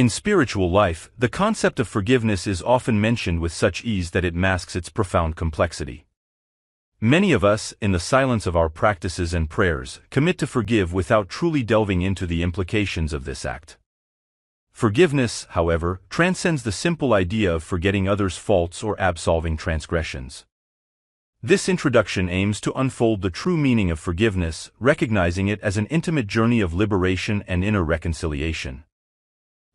In spiritual life, the concept of forgiveness is often mentioned with such ease that it masks its profound complexity. Many of us, in the silence of our practices and prayers, commit to forgive without truly delving into the implications of this act. Forgiveness, however, transcends the simple idea of forgetting others' faults or absolving transgressions. This introduction aims to unfold the true meaning of forgiveness, recognizing it as an intimate journey of liberation and inner reconciliation.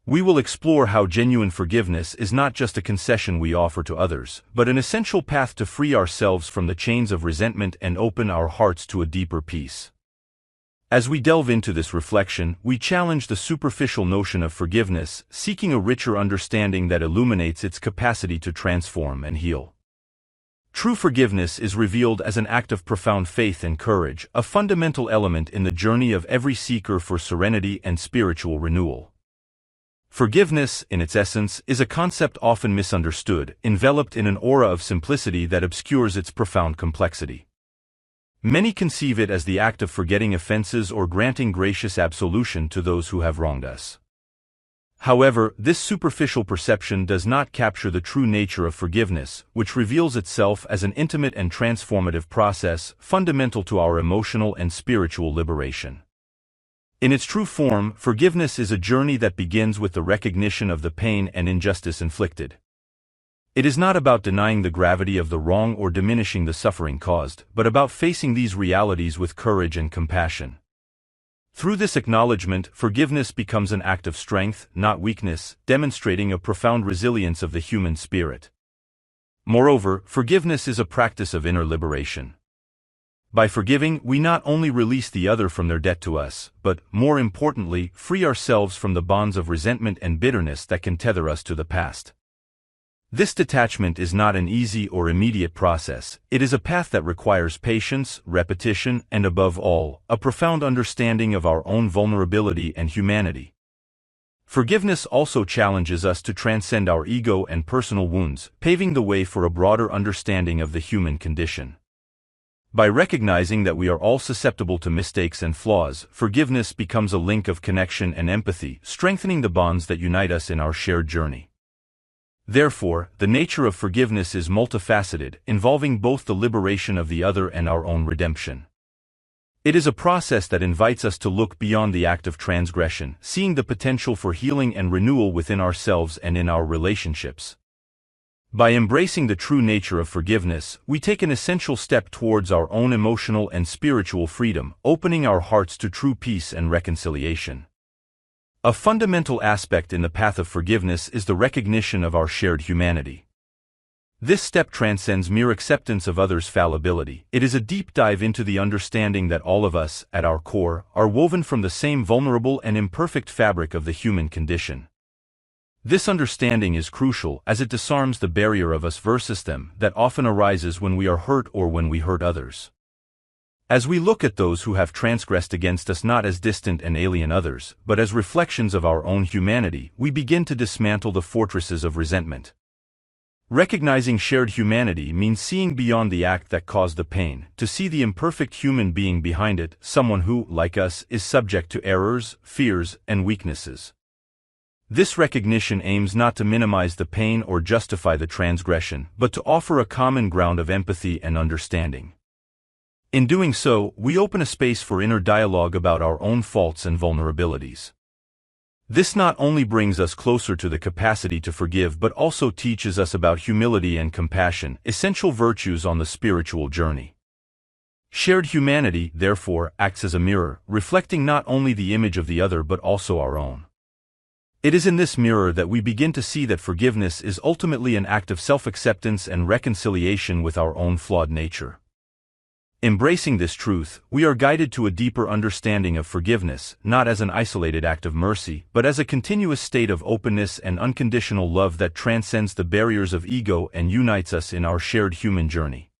We will explore how genuine forgiveness is not just a concession we offer to others, but an essential path to free ourselves from the chains of resentment and open our hearts to a deeper peace. As we delve into this reflection, we challenge the superficial notion of forgiveness, seeking a richer understanding that illuminates its capacity to transform and heal. True forgiveness is revealed as an act of profound faith and courage, a fundamental element in the journey of every seeker for serenity and spiritual renewal. Forgiveness, in its essence, is a concept often misunderstood, enveloped in an aura of simplicity that obscures its profound complexity. Many conceive it as the act of forgetting offenses or granting gracious absolution to those who have wronged us. However, this superficial perception does not capture the true nature of forgiveness, which reveals itself as an intimate and transformative process, fundamental to our emotional and spiritual liberation. In its true form, forgiveness is a journey that begins with the recognition of the pain and injustice inflicted. It is not about denying the gravity of the wrong or diminishing the suffering caused, but about facing these realities with courage and compassion. Through this acknowledgement, forgiveness becomes an act of strength, not weakness, demonstrating a profound resilience of the human spirit. Moreover, forgiveness is a practice of inner liberation. By forgiving, we not only release the other from their debt to us, but, more importantly, free ourselves from the bonds of resentment and bitterness that can tether us to the past. This detachment is not an easy or immediate process. It is a path that requires patience, repetition, and above all, a profound understanding of our own vulnerability and humanity. Forgiveness also challenges us to transcend our ego and personal wounds, paving the way for a broader understanding of the human condition. By recognizing that we are all susceptible to mistakes and flaws, forgiveness becomes a link of connection and empathy, strengthening the bonds that unite us in our shared journey. Therefore, the nature of forgiveness is multifaceted, involving both the liberation of the other and our own redemption. It is a process that invites us to look beyond the act of transgression, seeing the potential for healing and renewal within ourselves and in our relationships. By embracing the true nature of forgiveness, we take an essential step towards our own emotional and spiritual freedom, opening our hearts to true peace and reconciliation. A fundamental aspect in the path of forgiveness is the recognition of our shared humanity. This step transcends mere acceptance of others' fallibility. It is a deep dive into the understanding that all of us, at our core, are woven from the same vulnerable and imperfect fabric of the human condition. This understanding is crucial as it disarms the barrier of us versus them that often arises when we are hurt or when we hurt others. As we look at those who have transgressed against us not as distant and alien others, but as reflections of our own humanity, we begin to dismantle the fortresses of resentment. Recognizing shared humanity means seeing beyond the act that caused the pain, to see the imperfect human being behind it, someone who, like us, is subject to errors, fears, and weaknesses. This recognition aims not to minimize the pain or justify the transgression, but to offer a common ground of empathy and understanding. In doing so, we open a space for inner dialogue about our own faults and vulnerabilities. This not only brings us closer to the capacity to forgive but also teaches us about humility and compassion, essential virtues on the spiritual journey. Shared humanity, therefore, acts as a mirror, reflecting not only the image of the other but also our own. It is in this mirror that we begin to see that forgiveness is ultimately an act of self-acceptance and reconciliation with our own flawed nature. Embracing this truth, we are guided to a deeper understanding of forgiveness, not as an isolated act of mercy, but as a continuous state of openness and unconditional love that transcends the barriers of ego and unites us in our shared human journey.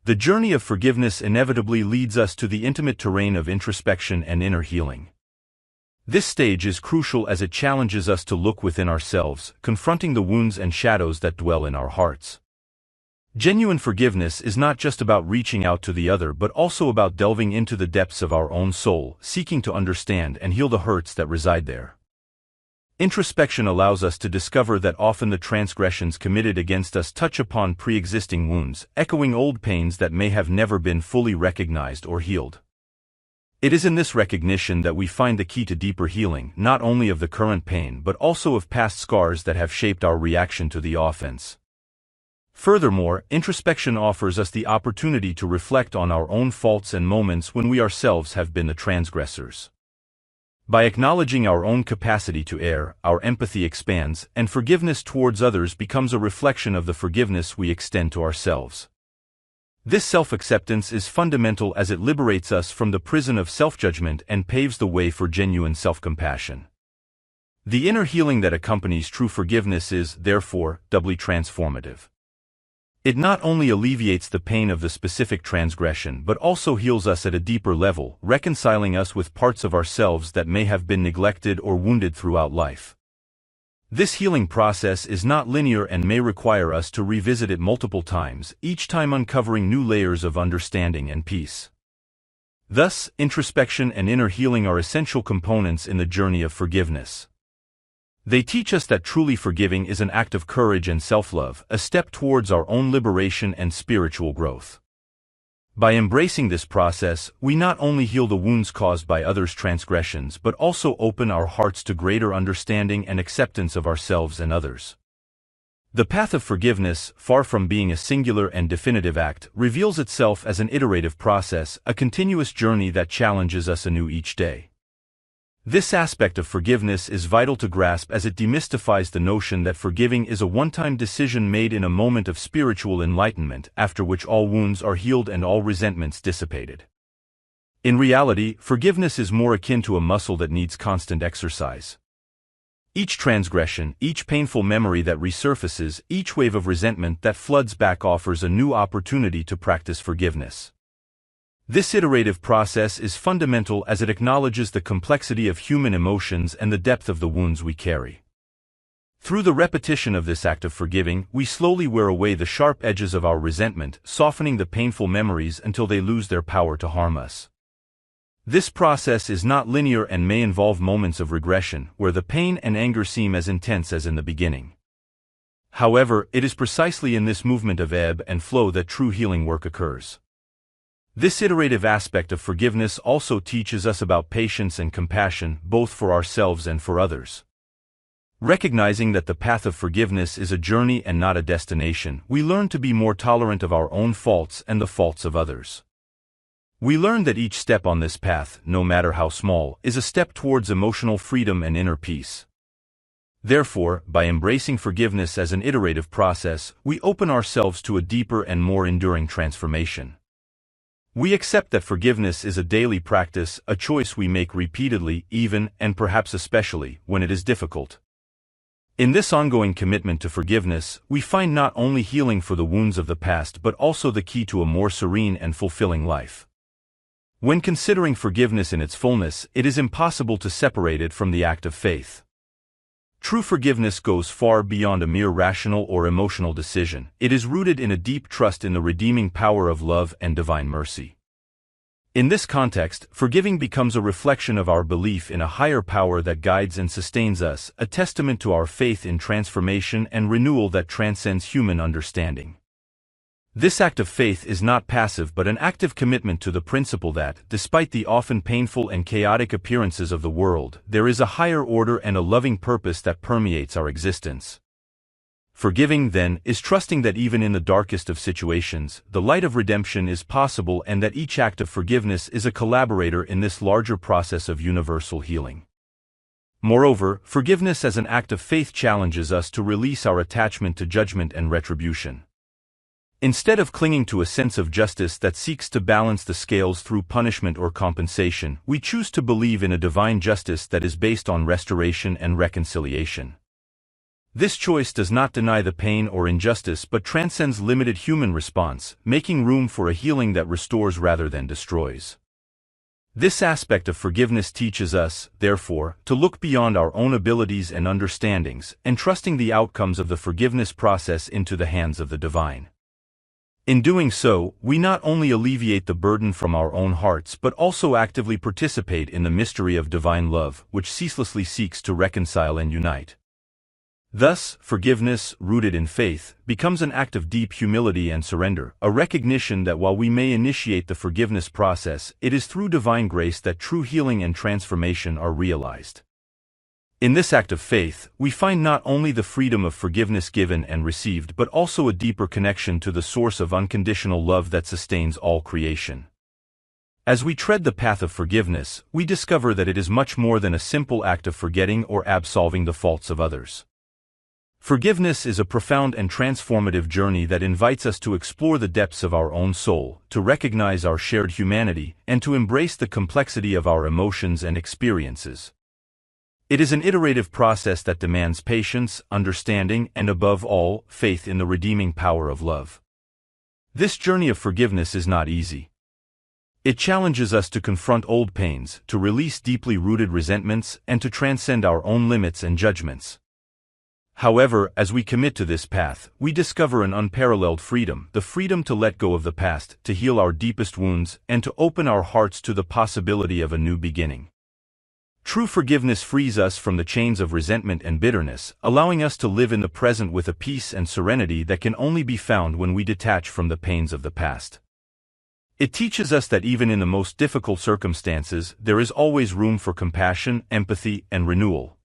The journey of forgiveness inevitably leads us to the intimate terrain of introspection and inner healing. This stage is crucial as it challenges us to look within ourselves, confronting the wounds and shadows that dwell in our hearts. Genuine forgiveness is not just about reaching out to the other but also about delving into the depths of our own soul, seeking to understand and heal the hurts that reside there. Introspection allows us to discover that often the transgressions committed against us touch upon pre-existing wounds, echoing old pains that may have never been fully recognized or healed. It is in this recognition that we find the key to deeper healing, not only of the current pain but also of past scars that have shaped our reaction to the offense. Furthermore, introspection offers us the opportunity to reflect on our own faults and moments when we ourselves have been the transgressors. By acknowledging our own capacity to err, our empathy expands, and forgiveness towards others becomes a reflection of the forgiveness we extend to ourselves. This self-acceptance is fundamental as it liberates us from the prison of self-judgment and paves the way for genuine self-compassion. The inner healing that accompanies true forgiveness is, therefore, doubly transformative. It not only alleviates the pain of the specific transgression but also heals us at a deeper level, reconciling us with parts of ourselves that may have been neglected or wounded throughout life. This healing process is not linear and may require us to revisit it multiple times, each time uncovering new layers of understanding and peace. Thus, introspection and inner healing are essential components in the journey of forgiveness. They teach us that truly forgiving is an act of courage and self-love, a step towards our own liberation and spiritual growth. By embracing this process, we not only heal the wounds caused by others' transgressions but also open our hearts to greater understanding and acceptance of ourselves and others. The path of forgiveness, far from being a singular and definitive act, reveals itself as an iterative process, a continuous journey that challenges us anew each day. This aspect of forgiveness is vital to grasp as it demystifies the notion that forgiving is a one-time decision made in a moment of spiritual enlightenment, after which all wounds are healed and all resentments dissipated. In reality, forgiveness is more akin to a muscle that needs constant exercise. Each transgression, each painful memory that resurfaces, each wave of resentment that floods back offers a new opportunity to practice forgiveness. This iterative process is fundamental as it acknowledges the complexity of human emotions and the depth of the wounds we carry. Through the repetition of this act of forgiving, we slowly wear away the sharp edges of our resentment, softening the painful memories until they lose their power to harm us. This process is not linear and may involve moments of regression, where the pain and anger seem as intense as in the beginning. However, it is precisely in this movement of ebb and flow that true healing work occurs. This iterative aspect of forgiveness also teaches us about patience and compassion, both for ourselves and for others. Recognizing that the path of forgiveness is a journey and not a destination, we learn to be more tolerant of our own faults and the faults of others. We learn that each step on this path, no matter how small, is a step towards emotional freedom and inner peace. Therefore, by embracing forgiveness as an iterative process, we open ourselves to a deeper and more enduring transformation. We accept that forgiveness is a daily practice, a choice we make repeatedly, even, and perhaps especially, when it is difficult. In this ongoing commitment to forgiveness, we find not only healing for the wounds of the past but also the key to a more serene and fulfilling life. When considering forgiveness in its fullness, it is impossible to separate it from the act of faith. True forgiveness goes far beyond a mere rational or emotional decision. It is rooted in a deep trust in the redeeming power of love and divine mercy. In this context, forgiving becomes a reflection of our belief in a higher power that guides and sustains us, a testament to our faith in transformation and renewal that transcends human understanding. This act of faith is not passive but an active commitment to the principle that, despite the often painful and chaotic appearances of the world, there is a higher order and a loving purpose that permeates our existence. Forgiving, then, is trusting that even in the darkest of situations, the light of redemption is possible and that each act of forgiveness is a collaborator in this larger process of universal healing. Moreover, forgiveness as an act of faith challenges us to release our attachment to judgment and retribution. Instead of clinging to a sense of justice that seeks to balance the scales through punishment or compensation, we choose to believe in a divine justice that is based on restoration and reconciliation. This choice does not deny the pain or injustice but transcends limited human response, making room for a healing that restores rather than destroys. This aspect of forgiveness teaches us, therefore, to look beyond our own abilities and understandings, entrusting the outcomes of the forgiveness process into the hands of the divine. In doing so, we not only alleviate the burden from our own hearts but also actively participate in the mystery of divine love, which ceaselessly seeks to reconcile and unite. Thus, forgiveness, rooted in faith, becomes an act of deep humility and surrender, a recognition that while we may initiate the forgiveness process, it is through divine grace that true healing and transformation are realized. In this act of faith, we find not only the freedom of forgiveness given and received but also a deeper connection to the source of unconditional love that sustains all creation. As we tread the path of forgiveness, we discover that it is much more than a simple act of forgetting or absolving the faults of others. Forgiveness is a profound and transformative journey that invites us to explore the depths of our own soul, to recognize our shared humanity, and to embrace the complexity of our emotions and experiences. It is an iterative process that demands patience, understanding, and above all, faith in the redeeming power of love. This journey of forgiveness is not easy. It challenges us to confront old pains, to release deeply rooted resentments, and to transcend our own limits and judgments. However, as we commit to this path, we discover an unparalleled freedom, the freedom to let go of the past, to heal our deepest wounds, and to open our hearts to the possibility of a new beginning. True forgiveness frees us from the chains of resentment and bitterness, allowing us to live in the present with a peace and serenity that can only be found when we detach from the pains of the past. It teaches us that even in the most difficult circumstances, there is always room for compassion, empathy, and renewal.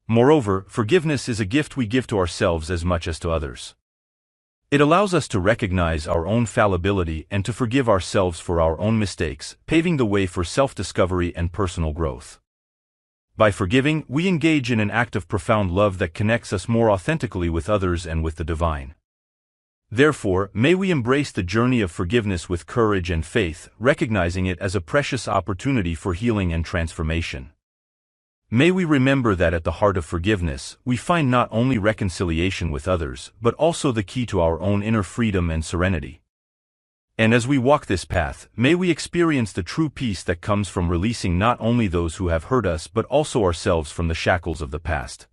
Moreover, forgiveness is a gift we give to ourselves as much as to others. It allows us to recognize our own fallibility and to forgive ourselves for our own mistakes, paving the way for self-discovery and personal growth. By forgiving, we engage in an act of profound love that connects us more authentically with others and with the divine. Therefore, may we embrace the journey of forgiveness with courage and faith, recognizing it as a precious opportunity for healing and transformation. May we remember that at the heart of forgiveness, we find not only reconciliation with others, but also the key to our own inner freedom and serenity. And as we walk this path, may we experience the true peace that comes from releasing not only those who have hurt us but also ourselves from the shackles of the past.